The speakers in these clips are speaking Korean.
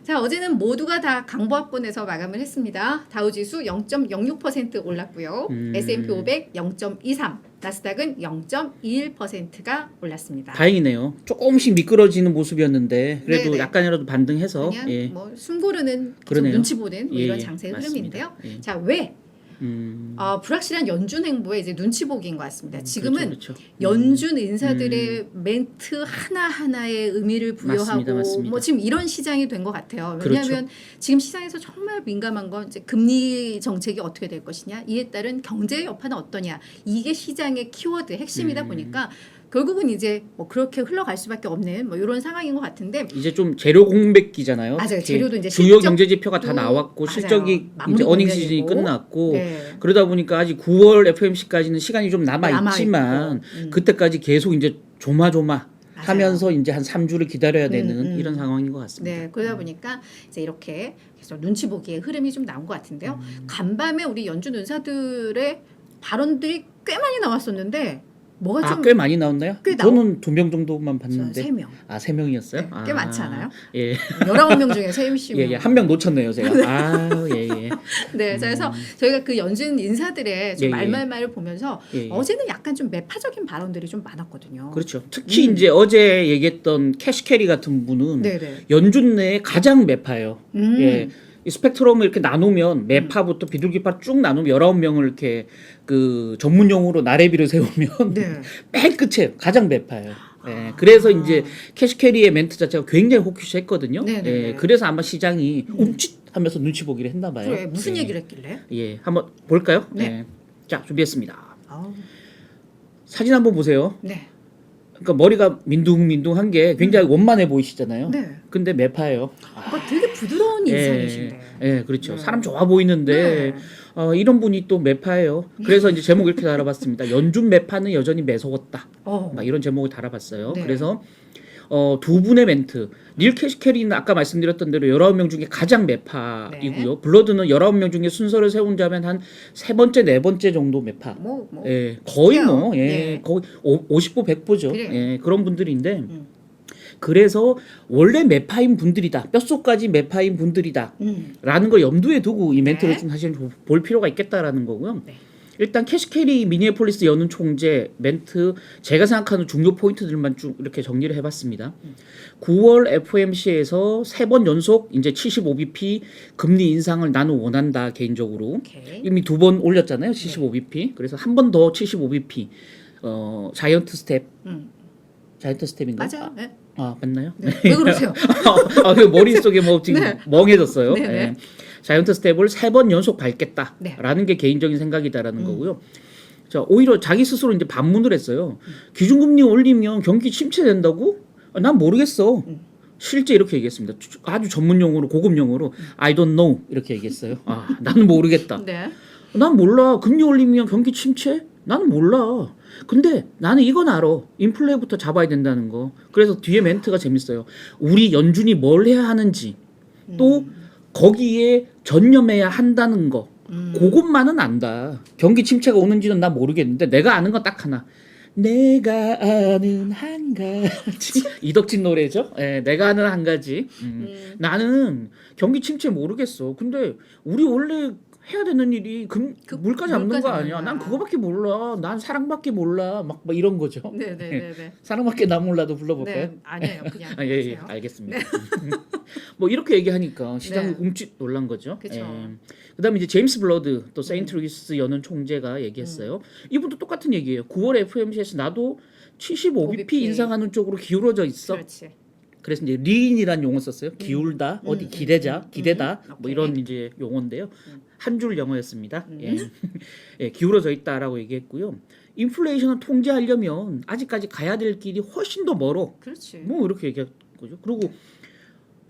자, 어제는 모두가 다 강보합권에서 마감을 했습니다. 다우지수 0.06% 올랐고요. S&P 500 0.23, 나스닥은 0.21%가 올랐습니다. 다행이네요. 조금씩 미끄러지는 모습이었는데 그래도 네네. 약간이라도 반등해서 그냥 예. 뭐 숨고르는 계속 그러네요. 눈치 보는 뭐 이런 예, 장세 맞습니다. 흐름인데요. 예. 자, 왜? 불확실한 연준 행보에 이제 눈치 보기인 것 같습니다. 지금은 그렇죠. 연준 인사들의 멘트 하나하나에 의미를 부여하고 맞습니다. 뭐 지금 이런 시장이 된 것 같아요. 그렇죠. 왜냐하면 지금 시장에서 정말 민감한 건 이제 금리 정책이 어떻게 될 것이냐, 이에 따른 경제 여파는 어떠냐, 이게 시장의 키워드 핵심이다 보니까 결국은 이제 뭐 그렇게 흘러갈 수밖에 없는 뭐 이런 상황인 것 같은데. 이제 좀 재료 공백기잖아요. 맞아요. 재료도 이제 주요 경제 지표가 다 나왔고 맞아요. 실적이 이제 어닝 시즌이 끝났고 네. 그러다 보니까 아직 9월 FOMC까지는 시간이 좀 남아 있지만 그때까지 계속 이제 조마조마 하면서 이제 한 3주를 기다려야 되는 이런 상황인 것 같습니다. 네, 그러다 보니까 이제 이렇게 계속 눈치 보기의 흐름이 좀 나온 것 같은데요. 간밤에 우리 연준 의사들의 발언들이 꽤 많이 나왔었는데 뭐가 좀 꽤 많이 나왔나요? 꽤 저는 2명 정도만 봤는데. 3명. 3명이었어요? 네, 꽤 많지 않아요? 예. 19명 중에 3명. 예, 한 명 놓쳤네요, 제가. 예. 네, 그래서 저희가 그 연준 인사들의 좀 예, 말말말을 보면서 예. 어제는 약간 좀 매파적인 발언들이 좀 많았거든요. 그렇죠. 특히 이제 어제 얘기했던 캐시캐리 같은 분은 네네. 연준 내에 가장 매파예요. 예. 이 스펙트럼을 이렇게 나누면 매파부터 비둘기파 쭉 나누면 19명을 이렇게 그 전문 용어로 나래비를 세우면 네. 맨 끝에 가장 매파예요. 예, 그래서 이제 캐시캐리의 멘트 자체가 굉장히 호키시했거든요. 네네네. 예, 그래서 아마 시장이 움찔하면서 눈치 보기를 했나 봐요. 그래, 무슨 예. 얘기를 했길래? 예, 한번 볼까요? 네. 예. 자, 준비했습니다. 아우, 사진 한번 보세요. 네. 그러니까 머리가 민둥민둥한 게 굉장히 원만해 보이시잖아요. 네. 근데 매파예요. 되게 부드러운 인상이신데. 예, 그렇죠. 네. 사람 좋아 보이는데 네. 이런 분이 또 매파예요. 그래서 이제 제목 이렇게 달아봤습니다. 연준 매파는 여전히 매서웠다. 막 이런 제목을 달아봤어요. 네. 그래서 두 분의 멘트. 닐 캐시캐리는 아까 말씀드렸던 대로 19명 중에 가장 매파이고요. 네. 블러드는 19명 중에 순서를 세운다면 한 세 번째, 네 번째 정도 매파. 뭐 예, 거의 비슷해요. 뭐, 예, 네. 거의 50보 100보죠. 그래요. 예, 그런 분들인데, 그래서 원래 매파인 분들이다, 뼛속까지 매파인 분들이다, 라는 걸 염두에 두고 이 멘트를 네. 좀 사실 볼 필요가 있겠다라는 거고요. 네. 일단 캐시캐리 미니애폴리스 연은 총재 멘트 제가 생각하는 중요 포인트들만 쭉 이렇게 정리를 해봤습니다. 9월 FOMC에서 3번 연속 이제 75bp 금리 인상을 나는 원한다 개인적으로. 오케이. 이미 2번 올렸잖아요 75bp. 그래서 한 번 더 75bp 자이언트 스텝. 자이언트 스텝인가요? 맞아요. 네. 맞나요? 네. 왜 그러세요? 그 머릿속에 뭐 지금 네. 멍해졌어요. 네, 네. 예. 자이언트 스텝을 3번 연속 밟겠다라는 네. 게 개인적인 생각이다라는 거고요. 자, 오히려 자기 스스로 이제 반문을 했어요. 기준금리 올리면 경기 침체된다고? 난 모르겠어. 실제 이렇게 얘기했습니다. 아주 전문 용어로 고급 용어로 I don't know 이렇게 얘기했어요. 나는 모르겠다. 네. 난 몰라. 금리 올리면 경기 침체? 나는 몰라. 근데 나는 이건 알아. 인플레부터 잡아야 된다는 거. 그래서 뒤에 멘트가 재밌어요. 우리 연준이 뭘 해야 하는지 또 거기에 전념해야 한다는 거. 그것만은 안다. 경기 침체가 오는지는 난 모르겠는데 내가 아는 건 딱 하나. 내가 아는 한 가지. 이덕진 노래죠. 예, 내가 아는 한 가지. 나는 경기 침체 모르겠어. 근데 우리 원래 해야 되는 일이 물가 잡는 거 아니야. 난 그거밖에 몰라. 난 사랑밖에 몰라. 막 이런 거죠. 네네네. 사랑밖에 나 몰라도 불러볼까요? 네, 아니에요. 그냥. 예, 하세요. 알겠습니다. 뭐 이렇게 얘기하니까 시장이 네. 움찔 놀란 거죠. 그쵸. 그다음에 이제 제임스 블러드 또 세인트 루이스 연은 총재가 얘기했어요. 이분도 똑같은 얘기예요. 9월 FOMC에서 나도 75bp 인상하는 쪽으로 기울어져 있어. 그렇지. 그래서 이제 리인이라는 용어 썼어요. 기울다, 어디 기대다, 뭐 오케이. 이런 이제 용어인데요. 한 줄 영어였습니다. 예, 기울어져 있다라고 얘기했고요. 인플레이션을 통제하려면 아직까지 가야 될 길이 훨씬 더 멀어. 그렇지. 뭐 이렇게 얘기한 거죠. 그리고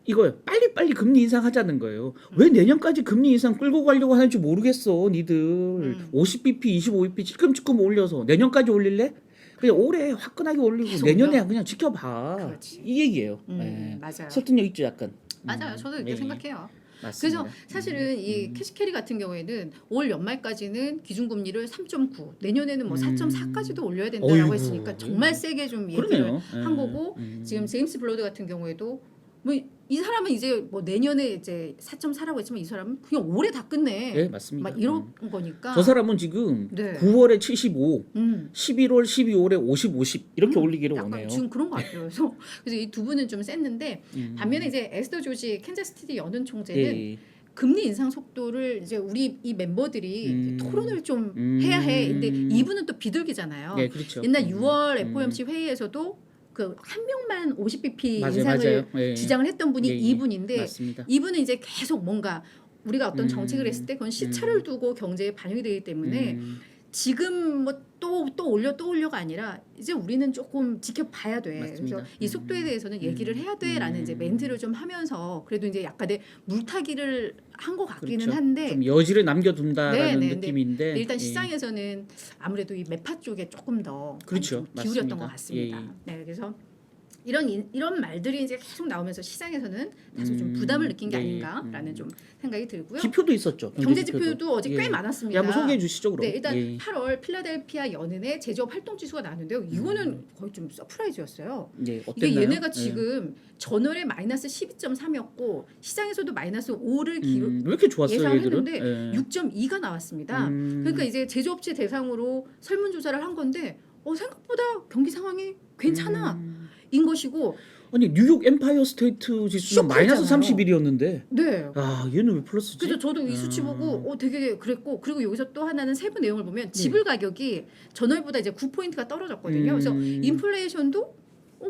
이거요. 빨리빨리 금리 인상하자는 거예요. 왜 내년까지 금리 인상 끌고 가려고 하는지 모르겠어. 니들 50bp, 25bp 찔끔찔끔 올려서 내년까지 올릴래? 그냥 올해 화끈하게 올리고 내년에 그냥 지켜봐. 그렇지. 이 얘기예요. 예. 맞아요. 설득력 있죠, 약간. 맞아요. 저도 이렇게 예. 생각해요. 맞습니다. 그래서 사실은 이 캐시캐리 같은 경우에는 올 연말까지는 기준금리를 3.9, 내년에는 뭐 4.4까지도 올려야 된다라고 어이구. 했으니까 정말 세게 좀 얘기를 그러네요. 한 거고 지금 제임스 블러드 같은 경우에도 뭐 이 사람은 이제 뭐 내년에 이제 4.4라고 했지만 이 사람은 그냥 올해 다 끝내. 예, 맞습니다. 막 이런 거니까. 저 사람은 지금 네. 9월에 75, 음. 11월, 12월에 50, 50 이렇게 올리기를 약간 원해요. 지금 그런 것 같아요. 그래서 이 두 분은 좀 셌는데 반면에 이제 에스더 조지 캔자스시티 연은 총재는 예. 금리 인상 속도를 이제 우리 이 멤버들이 토론을 좀 해야 해. 근데 이분은 또 비둘기잖아요. 예, 그렇죠. 옛날 6월 FOMC 회의에서도 그 한 명만 50bp 맞아요, 인상을 맞아요. 예. 지장을 했던 분이 예, 예. 이분인데 맞습니다. 이분은 이제 계속 뭔가 우리가 어떤 정책을 했을 때 그건 시차를 두고 경제에 반영이 되기 때문에 지금 뭐 또 올려가 아니라 이제 우리는 조금 지켜봐야 돼. 맞습니다. 그래서 이 속도에 대해서는 얘기를 해야 돼라는 이제 멘트를 좀 하면서 그래도 이제 약간의 물타기를 한 것 같기는 그렇죠. 한데 좀 여지를 남겨둔다라는 네, 네, 느낌인데 일단 예. 시장에서는 아무래도 이 매파 쪽에 조금 더 그렇죠. 좀 기울였던 맞습니다. 것 같습니다. 예, 예. 네, 그래서 이런 말들이 이제 계속 나오면서 시장에서는 다소 좀 부담을 느낀 게 네, 아닌가라는 좀 생각이 들고요. 지표도 있었죠. 경제 지표도 어제 예. 꽤 예, 많았습니다. 한번 소개해 주시죠, 그럼. 네, 일단 예. 8월 필라델피아 연은의 제조업 활동 지수가 나왔는데요. 이거는 거의 좀 서프라이즈였어요. 예, 이게 어땠나요? 얘네가 예. 지금 전월에 마이너스 12.3이었고 시장에서도 마이너스 5를 왜 이렇게 좋았어요, 예상을 얘들은? 했는데 예. 6.2가 나왔습니다. 그러니까 이제 제조업체 대상으로 설문조사를 한 건데 생각보다 경기 상황이 괜찮아 인 것이고 아니 뉴욕 엠파이어 스테이트 지수는 마이너스 쇼크했잖아요. 31이었는데 네. 아 얘는 왜 플러스지? 그래서 저도 이 수치 보고 되게 그랬고 그리고 여기서 또 하나는 세부 내용을 보면 지불 가격이 전월보다 이제 9포인트가 떨어졌거든요. 그래서 인플레이션도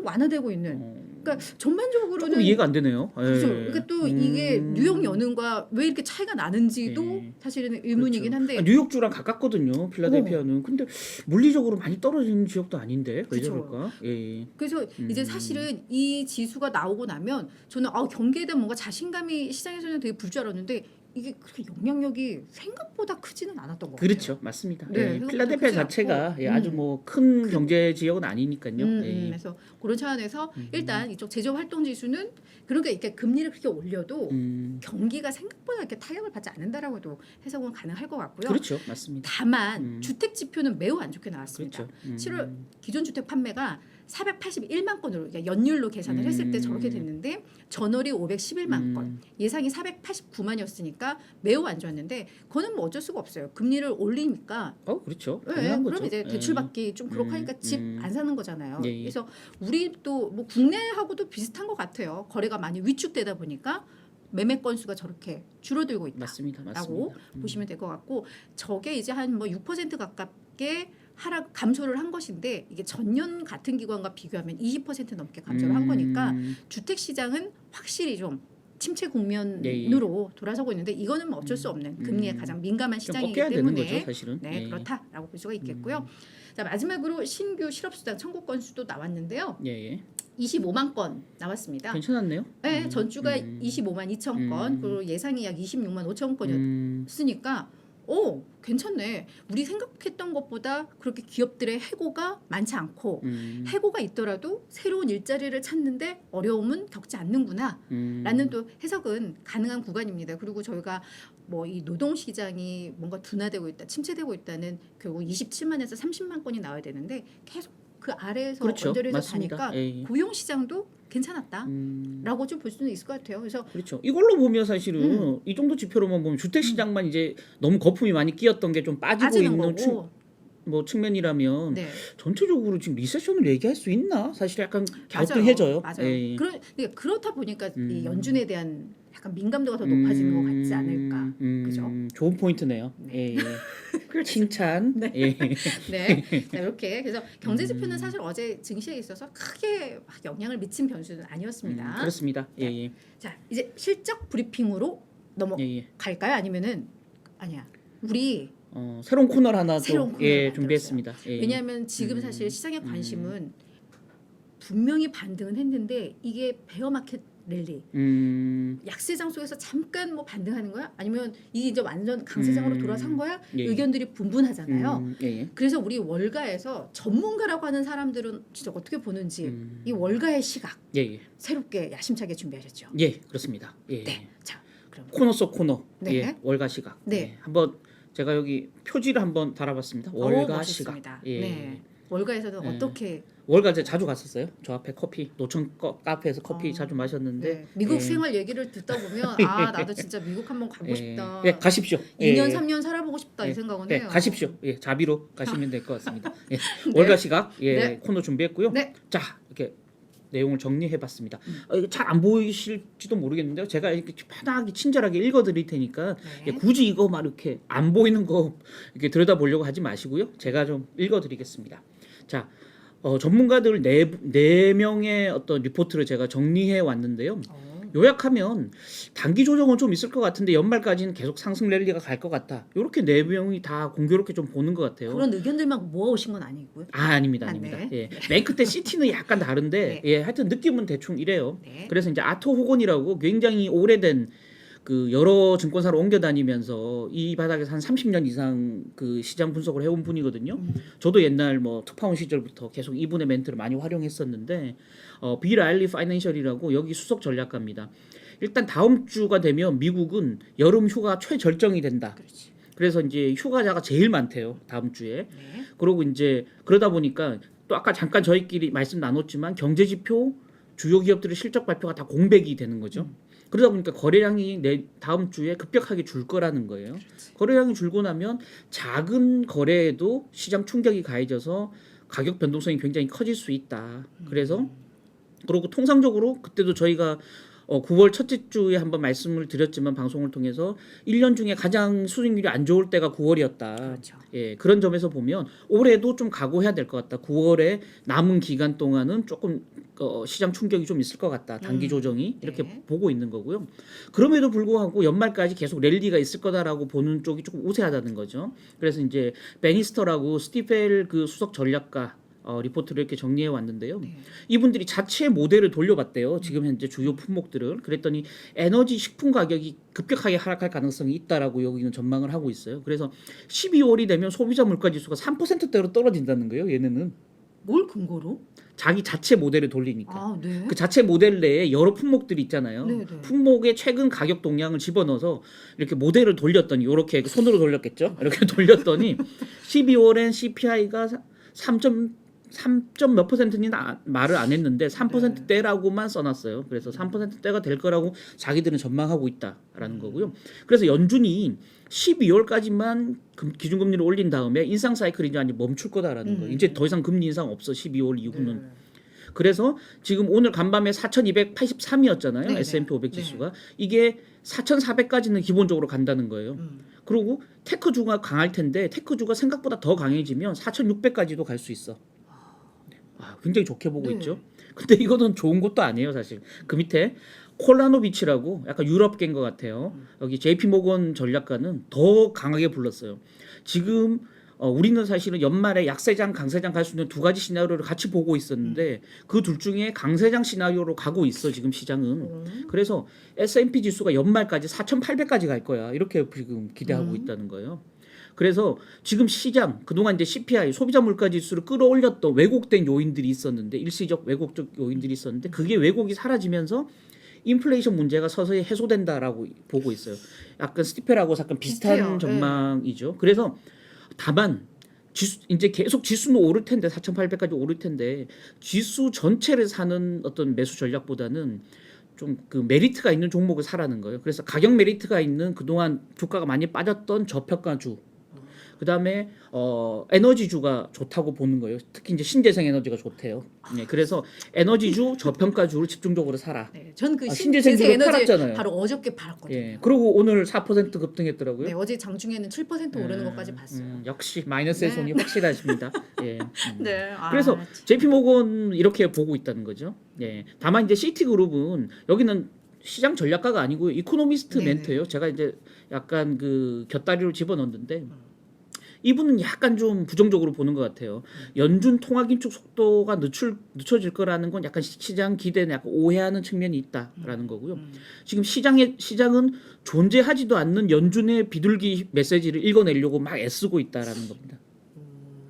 완화되고 있는. 그러니까 전반적으로는 조금 이해가 안 되네요. 예. 그렇죠. 그러니까 또 이게 뉴욕 연은과 왜 이렇게 차이가 나는지도 예. 사실은 의문이긴 그렇죠. 한데 아, 뉴욕주랑 가깝거든요. 필라델피아는. 근데 물리적으로 많이 떨어지는 지역도 아닌데 왜 그쵸. 저럴까? 예. 그래서 이제 사실은 이 지수가 나오고 나면 저는 경기에 대한 뭔가 자신감이 시장에서는 되게 불 줄 알았는데 이게 그렇게 영향력이 생각보다 크지는 않았던 것 같아요. 그렇죠, 맞습니다. 네, 예. 생각보다 필라델피아 크지 자체가 않고. 예, 아주 뭐 큰 경제 지역은 아니니까요. 예. 그래서 그런 차원에서 일단 이쪽 제조업 활동 지수는 그러니까 이렇게 금리를 그렇게 올려도 경기가 생각보다 이렇게 타격을 받지 않는다라고도 해석은 가능할 것 같고요. 그렇죠, 맞습니다. 다만 주택 지표는 매우 안 좋게 나왔습니다. 그렇죠. 7월 기존 주택 판매가 481만 건으로 그러니까 연율로 계산을 했을 때 저렇게 됐는데 전월이 511만 건, 예상이 489만이었으니까 매우 안 좋았는데 그거는 뭐 어쩔 수가 없어요. 금리를 올리니까 그렇죠. 네, 당연한 그럼 거죠. 이제 대출 받기 좀 그렇고 하니까 집 안 사는 거잖아요. 예, 예. 그래서 우리도 뭐 국내하고도 비슷한 것 같아요. 거래가 많이 위축되다 보니까 매매 건수가 저렇게 줄어들고 있다. 맞습니다. 라고 맞습니다. 보시면 될 것 같고 저게 이제 한 뭐 6% 가깝게 감소를 한 것인데 이게 전년 같은 기관과 비교하면 20% 넘게 감소를 한 거니까 주택 시장은 확실히 좀 침체 국면으로 돌아서고 있는데 이거는 뭐 어쩔 수 없는 금리에 가장 민감한 좀 시장이기 꺾여야 되는 때문에 거죠, 사실은. 네, 예. 그렇다라고 볼 수가 있겠고요. 자, 마지막으로 신규 실업수당 청구 건수도 나왔는데요. 예, 예. 25만 건 나왔습니다. 괜찮았네요. 네, 전주가 25만 2천 건, 그리고 예상이 약 26만 5천 건이었으니까 괜찮네. 우리 생각했던 것보다 그렇게 기업들의 해고가 많지 않고 해고가 있더라도 새로운 일자리를 찾는데 어려움은 겪지 않는구나 라는 또 해석은 가능한 구간입니다. 그리고 저희가 뭐 이 노동시장이 뭔가 둔화되고 있다, 침체되고 있다는 결국 27만에서 30만 건이 나와야 되는데 계속 그 아래에서 그렇죠. 언저리에서 맞습니다. 다니까 예. 고용시장도 괜찮았다라고 좀 볼 수는 있을 것 같아요. 그래서 그렇죠. 이걸로 보면 사실은 이 정도 지표로만 보면 주택 시장만 이제 너무 거품이 많이 끼었던 게 좀 빠지고 빠지는 있는 거고 측면이라면 네. 전체적으로 지금 리세션을 얘기할 수 있나? 사실 약간 갸우뚱해져요. 맞아요. 예. 그렇다 보니까 이 연준에 대한 약간 민감도가 더 높아지는 것 같지 않을까. 그죠? 좋은 포인트네요. 네. 예, 예. 칭찬. 네. 예. 네. 자, 이렇게 그래서 경제 지표는 사실 어제 증시에 있어서 크게 막 영향을 미친 변수는 아니었습니다. 그렇습니다. 예, 예. 자, 이제 실적 브리핑으로 넘어갈까요? 아니면은 아니야. 우리 새로운 코너를 하나 새로운 또 코너를 준비했습니다. 예. 왜냐하면 지금 사실 시장의 관심은 분명히 반등은 했는데 이게 베어마켓 랠리 약세장 속에서 잠깐 뭐 반등하는 거야? 아니면 이게 이제 완전 강세장으로 돌아선 거야? 예. 의견들이 분분하잖아요. 예, 예. 그래서 우리 월가에서 전문가라고 하는 사람들은 진짜 어떻게 보는지 이 월가의 시각 예, 예. 새롭게 야심차게 준비하셨죠. 예, 그렇습니다. 예. 네, 자 그럼 코너 속 코너. 네. 예, 월가 시각. 네. 예. 한번 제가 여기 표지를 한번 달아봤습니다. 월가 시각. 멋있습니다. 예. 네. 월가에서는 네. 어떻게 월가 제가 자주 갔었어요. 저 앞에 커피 노천 카페에서 커피 자주 마셨는데 네. 미국 예. 생활 얘기를 듣다 보면 나도 진짜 미국 한번 가고 싶다. 예, 가십시오. 2년 예. 3년 살아보고 싶다 이 생각은 예, 해요. 가십시오. 예, 자비로 가시면 될 것 같습니다. 예, 네. 월가 시각 예, 네. 코너 준비했고요. 네. 자, 이렇게 내용을 정리해봤습니다. 잘 안 보이실지도 모르겠는데요. 제가 이렇게 편하게 친절하게 읽어드릴 테니까 네. 예, 굳이 이거 막 이렇게 안 보이는 거 이렇게 들여다보려고 하지 마시고요. 제가 좀 읽어드리겠습니다. 자, 전문가들 네 명의 어떤 리포트를 제가 정리해 왔는데요. 요약하면 단기 조정은 좀 있을 것 같은데 연말까지는 계속 상승 랠리가 갈 것 같다. 이렇게 네 명이 다 공교롭게 좀 보는 것 같아요. 그런 의견들만 모아오신 건 아니고요. 아닙니다. 네. 예. 맨 끝에 시티는 약간 다른데 네. 예, 하여튼 느낌은 대충 이래요. 네. 그래서 이제 아토 호건이라고 굉장히 오래된 그 여러 증권사를 옮겨 다니면서 이 바닥에서 한 30년 이상 그 시장 분석을 해온 분이거든요. 저도 옛날 뭐 특파원 시절부터 계속 이분의 멘트를 많이 활용했었는데 빌 아일리 파이낸셜이라고 여기 수석 전략가입니다. 일단 다음 주가 되면 미국은 여름 휴가 최절정이 된다. 그렇지. 그래서 이제 휴가자가 제일 많대요. 다음 주에. 네. 그러고 이제 그러다 보니까 또 아까 잠깐 저희끼리 말씀 나눴지만 경제 지표 주요 기업들의 실적 발표가 다 공백이 되는 거죠. 그러다 보니까 거래량이 다음 주에 급격하게 줄 거라는 거예요. 그렇지. 거래량이 줄고 나면 작은 거래에도 시장 충격이 가해져서 가격 변동성이 굉장히 커질 수 있다. 그래서 그리고 통상적으로 그때도 저희가 9월 첫째 주에 한번 말씀을 드렸지만 방송을 통해서 1년 중에 가장 수익률이 안 좋을 때가 9월이었다. 그렇죠. 예, 그런 점에서 보면 올해도 좀 각오해야 될 것 같다. 9월에 남은 기간 동안은 조금 시장 충격이 좀 있을 것 같다. 단기 조정이 이렇게 네. 보고 있는 거고요. 그럼에도 불구하고 연말까지 계속 랠리가 있을 거다라고 보는 쪽이 조금 우세하다는 거죠. 그래서 이제 베니스터라고 스티펠 그 수석 전략가 리포트를 이렇게 정리해 왔는데요. 네. 이분들이 자체 모델을 돌려봤대요. 지금 현재 주요 품목들을. 그랬더니 에너지 식품 가격이 급격하게 하락할 가능성이 있다라고 여기는 전망을 하고 있어요. 그래서 12월이 되면 소비자 물가 지수가 3%대로 떨어진다는 거예요. 얘네는 뭘 근거로? 자기 자체 모델을 돌리니까. 아, 네. 그 자체 모델 내에 여러 품목들이 있잖아요. 네, 네. 품목의 최근 가격 동향을 집어넣어서 이렇게 모델을 돌렸더니 이렇게 손으로 돌렸겠죠. 이렇게 돌렸더니 12월엔 CPI가 3점 몇 %는 말을 안 했는데 3%대라고만 써놨어요. 그래서 3%대가 될 거라고 자기들은 전망하고 있다라는 거고요. 그래서 연준이 12월까지만 기준금리를 올린 다음에 인상 사이클이 이제 멈출 거다라는 거예요. 이제 더 이상 금리 인상 없어 12월 이후는. 네. 그래서 지금 오늘 간밤에 4,283이었잖아요. 네네. S&P 500 지수가. 이게 4,400까지는 기본적으로 간다는 거예요. 그리고 테크주가 강할 텐데 테크주가 생각보다 더 강해지면 4,600까지도 갈 수 있어. 굉장히 좋게 보고 네. 있죠. 근데 이거는 좋은 것도 아니에요, 사실. 그 밑에 콜라노비치라고 약간 유럽계인 것 같아요. 여기 JP 모건 전략가는 더 강하게 불렀어요. 지금 우리는 사실은 연말에 약세장, 강세장 갈 수 있는 두 가지 시나리오를 같이 보고 있었는데 그 둘 중에 강세장 시나리오로 가고 있어 지금 시장은. 그래서 S&P 지수가 연말까지 4,800까지 갈 거야. 이렇게 지금 기대하고 있다는 거예요. 그래서 지금 시장 그동안 이제 CPI 소비자 물가 지수를 끌어올렸던 왜곡된 요인들이 있었는데 일시적 왜곡적 요인들이 있었는데 그게 왜곡이 사라지면서 인플레이션 문제가 서서히 해소된다라고 보고 있어요. 약간 스티펠하고 약간 비슷한 비슷해요. 전망이죠. 그래서 다만 이제 계속 지수는 오를 텐데 4,800까지 오를 텐데 지수 전체를 사는 어떤 매수 전략보다는 좀 그 메리트가 있는 종목을 사라는 거예요. 그래서 가격 메리트가 있는 그동안 주가가 많이 빠졌던 저평가주 그다음에 에너지주가 좋다고 보는 거예요. 특히 이제 신재생 에너지가 좋대요. 네, 그래서 에너지주, 저평가주를 집중적으로 사라. 네. 전 그 신재생 신재생 에너지 팔았잖아요. 바로 어저께 팔았거든요. 예. 그리고 오늘 4% 급등했더라고요. 네, 어제 장중에는 7% 오르는 것까지 봤어요. 역시 마이너스의 네. 손이 확실하십니다. 예. 네. 그래서 JP 모건 이렇게 보고 있다는 거죠. 예. 다만 이제 시티그룹은 여기는 시장 전략가가 아니고 이코노미스트 네네. 멘트예요. 제가 이제 약간 그 곁다리로 집어넣었는데 이분은 약간 좀 부정적으로 보는 것 같아요. 연준 통화 긴축 속도가 늦춰질 거라는 건 약간 시장 기대는 약간 오해하는 측면이 있다라는 거고요. 지금 시장은 존재하지도 않는 연준의 비둘기 메시지를 읽어내려고 막 애쓰고 있다라는 겁니다.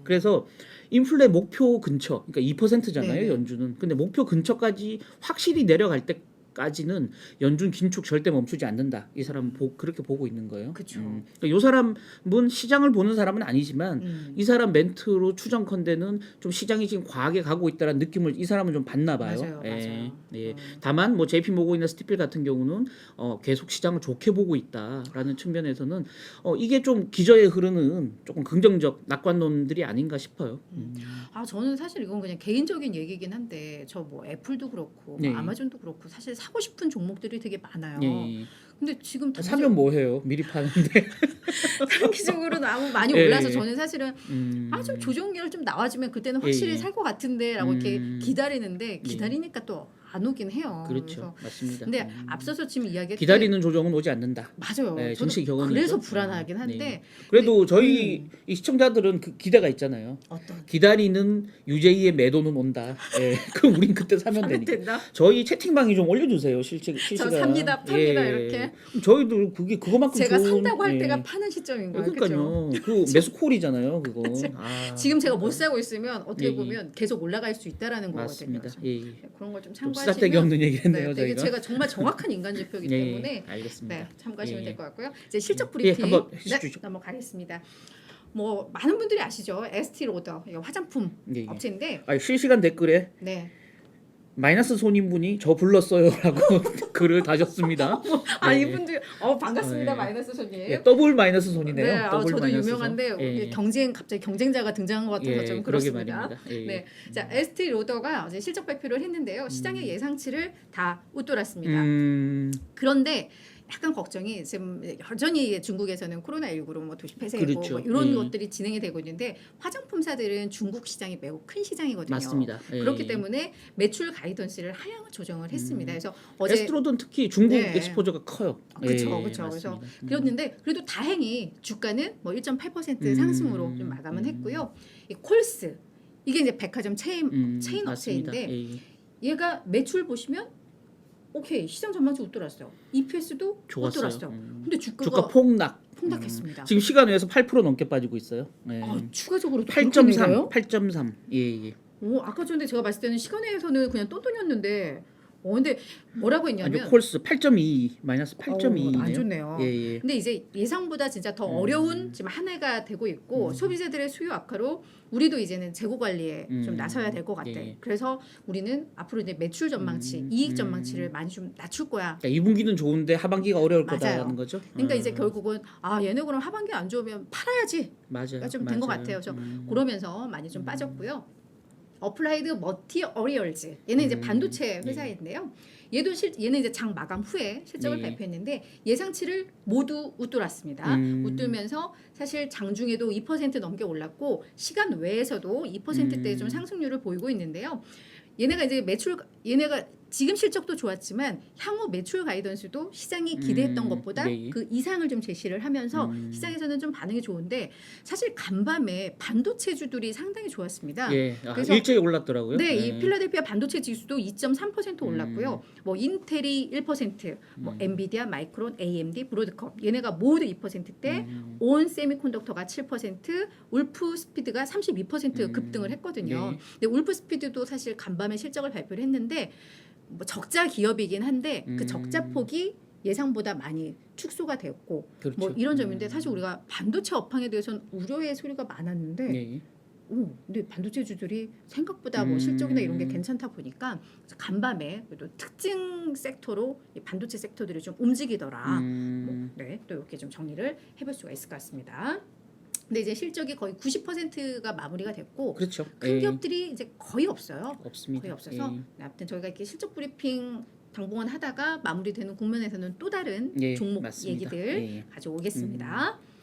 그래서 인플레 목표 근처, 그러니까 2%잖아요, 네네. 연준은. 근데 목표 근처까지 확실히 내려갈 때 때까지는 연준 긴축 절대 멈추지 않는다. 이 사람은 그렇게 보고 있는 거예요. 그쵸. 그러니까 이 사람은 시장을 보는 사람은 아니지만 이 사람 멘트로 추정컨대는 좀 시장이 지금 과하게 가고 있다는 느낌을 이 사람은 좀 받나 봐요. 맞아요, 맞아요. 예. 다만 뭐 JP 모건이나 스티필 같은 경우는 계속 시장을 좋게 보고 있다라는 측면에서는 이게 좀 기저에 흐르는 조금 긍정적 낙관론들이 아닌가 싶어요. 아 저는 사실 이건 그냥 개인적인 얘기긴 한데 저 뭐 애플도 그렇고 네. 뭐 아마존도 그렇고 사실 사고 싶은 종목들이 되게 많아요. 예. 근데 지금 사면 뭐 해요? 미리 파는데. 단기적으로 너무 많이 예, 올라서 예. 저는 사실은 좀 조정기를 좀 나와주면 그때는 확실히 예, 예. 살 것 같은데라고 이렇게 기다리는데 기다리니까 또 안 오긴 해요. 그렇죠. 맞습니다. 근데 앞서서 지금 이야기했던 기다리는 조정은 오지 않는다. 맞아요. 네, 저도 정치 격언이죠. 그래서 불안하긴 한데 네. 그래도 저희 이 시청자들은 그 기대가 있잖아요. 어떤 기다리는 유제이의 매도는 온다. 예. 그럼 우린 그때 사면 되니까. 된다. 저희 채팅방에 좀 올려주세요. 실시간. 저 삽니다, 팝니다, 이렇게. 저희도 그거만큼 제가 좋은, 산다고 할 예. 때가 파는 시점인 거예요. 그러니까요. 그죠? 그 매수콜이잖아요. 그거. 지금 제가 못 사고 있으면 어떻게 예, 예. 보면 계속 올라갈 수 있다라는 맞습니다. 거거든요. 예, 예. 네, 그런 걸 좀 좀 참고하시면 쓰잘데기 없는 얘기했네요. 네, 되게 저희가. 제가 정말 정확한 인간 지표이기 예, 때문에 알겠습니다. 네, 참고하시면 예. 될 것 같고요. 이제 실적 예, 브리핑 한번 해주시죠. 넘어가겠습니다. 뭐 많은 분들이 아시죠? 에스티 로더 이거 화장품 예, 예. 업체인데 실시간 댓글에 네. 마이너스 손님분이 저 불렀어요라고 글을 다셨습니다. 아 네. 이분들 반갑습니다. 예. 마이너스 손님. 예, 더블 마이너스 손이네요. 네, 더블 저도 마이너스 유명한데 손. 예. 이게 갑자기 경쟁자가 등장한 것 같아서 좀 그러게 그렇습니다. 말입니다. 예. 네, 자 에스티 로더가 어제 실적 발표를 했는데요. 시장의 예상치를 다 웃돌았습니다. 그런데 약간 걱정이 지금 여전히 중국에서는 코로나19로 뭐 도시 폐쇄고 그렇죠. 뭐 이런 예. 것들이 진행이 되고 있는데 화장품사들은 중국 시장이 매우 큰 시장이거든요. 맞습니다. 예. 그렇기 때문에 매출 가이던스를 하향 조정을 했습니다. 그래서 어제 에스트로든 특히 중국 네. 엑스포저가 커요. 그렇죠, 예, 그렇죠. 그래서 맞습니다. 그랬는데 그래도 다행히 주가는 뭐 1.8% 상승으로 좀 마감은 음. 했고요. 이 콜스 이게 이제 백화점 체인 맞습니다. 업체인데 예. 얘가 매출 보시면 오케이 시장 전망치 웃돌았어요. EPS도 좋았어요. 웃돌았어요. 근데 주가 주가가 폭락. 폭락했습니다. 지금 시간 외에서 8% 넘게 빠지고 있어요. 예. 추가적으로 8.3. 8.3. 예. 오, 아까 전에 제가 봤을 때는 시간에서는 그냥 똔똔이었는데 근데 뭐라고 했냐면 아주 콜스 8.2 마이너스 8.2네요. 안 좋네요. 예. 근데 이제 예상보다 진짜 더 어려운 지금 한 해가 되고 있고 소비자들의 수요 악화로 우리도 이제는 재고 관리에 좀 나서야 될 것 같아. 예. 그래서 우리는 앞으로 이제 매출 전망치, 이익 전망치를 많이 좀 낮출 거야. 그러니까 2분기는 좋은데 하반기가 어려울 맞아요. 거다라는 거죠. 그러니까 이제 결국은 얘네 그럼 하반기 안 좋으면 팔아야지. 맞아요. 좀 된 것 같아요. 그래서 그러면서 많이 좀 빠졌고요. 어플라이드 머티어리얼즈 얘는 이제 반도체 회사인데요. 얘는 이제 장 마감 후에 실적을 예. 발표했는데 예상치를 모두 웃돌았습니다. 웃돌면서 사실 장중에도 2% 넘게 올랐고 시간 외에서도 2%대의 좀 상승률을 보이고 있는데요. 얘네가 지금 실적도 좋았지만 향후 매출 가이던스도 시장이 기대했던 것보다 네. 그 이상을 좀 제시를 하면서 시장에서는 좀 반응이 좋은데 사실 간밤에 반도체주들이 상당히 좋았습니다. 예. 그래서 일제히 올랐더라고요. 네, 예. 이 필라델피아 반도체 지수도 2.3% 올랐고요. 뭐 인텔이 1%, 뭐 엔비디아, 마이크론, AMD, 브로드컴 얘네가 모두 2%대, 온 세미콘덕터가 7%, 울프 스피드가 32% 급등을 했거든요. 네. 근데 울프 스피드도 사실 간밤에 실적을 발표를 했는데 뭐 적자 기업이긴 한데 그 적자 폭이 예상보다 많이 축소가 됐고 그렇죠. 뭐 이런 점인데 사실 우리가 반도체 업황에 대해서는 우려의 소리가 많았는데 예. 근데 반도체주들이 생각보다 뭐 실적이나 이런 게 괜찮다 보니까 간밤에 그래도 특징 섹터로 이 반도체 섹터들이 좀 움직이더라. 네, 또 이렇게 좀 정리를 해볼 수가 있을 것 같습니다. 근데 이제 실적이 거의 90%가 마무리가 됐고 그렇죠. 큰 예. 기업들이 이제 거의 없어요. 없습니다. 거의 없어서 예. 네, 아무튼 저희가 이렇게 실적 브리핑 당분간 하다가 마무리되는 국면에서는 또 다른 예, 종목 맞습니다. 얘기들 예. 가져오겠습니다.